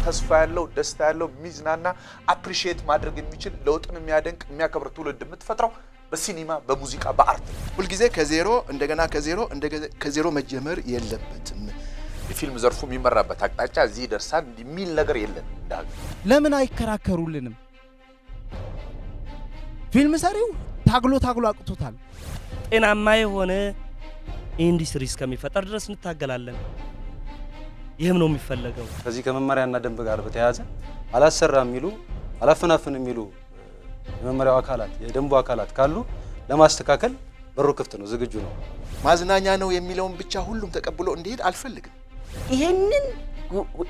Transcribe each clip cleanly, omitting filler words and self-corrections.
ተስፋ ያለው ደስታ ያለው ሚዝናና አፕሪሺየት ማድረግ የሚችል ለውጥን የሚያደንቅ የሚያከብር ትውልድ የምትፈጥረው በሲኒማ በሙዚቃ በአርት ሁሉ ጊዜ ከዜሮ እንደገና ከዜሮ መጀመር የለበትም የፊልም ዘርፉ የሚመራበት አቅጣጫ እዚህ ደርሳን የሚል ነገር የለም እንዳል ለምን አይከራከሩልንም ፊልም ሰሪው ታግሎ አቅቶታል ጤናማ የሆነ ኢንዱስትሪ እስከሚፈጠር ድረስ እንታገላለን ይሄም ነው የሚፈልገው ከዚህ ከመመሪያና ደንብ ጋር በተያያዘ አላሰራም የሚሉ አላፈናፍን የሚሉ የመመሪያው አካላት የደንቡ አካላት ካሉ ለማስተካከል በሩ ክፍት ነው ዝግጁ ነው ማዝናኛ ነው የሚለውን ብቻ ሁሉም ተቀብሎ እንዲሄድ አልፈልግም ይሄንን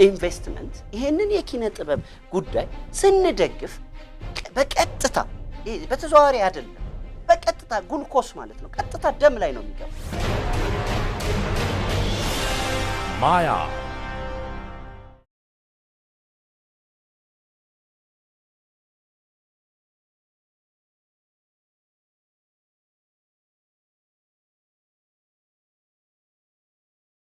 ኢንቨስትመንት ይሄንን የኪነ ጥበብ ጉዳይ ስንደግፍ በቀጥታ በተዘዋዋሪ አይደለም በቀጥታ ጉልኮስ ማለት ነው ቀጥታ ደም ላይ ነው የሚገባው ማያ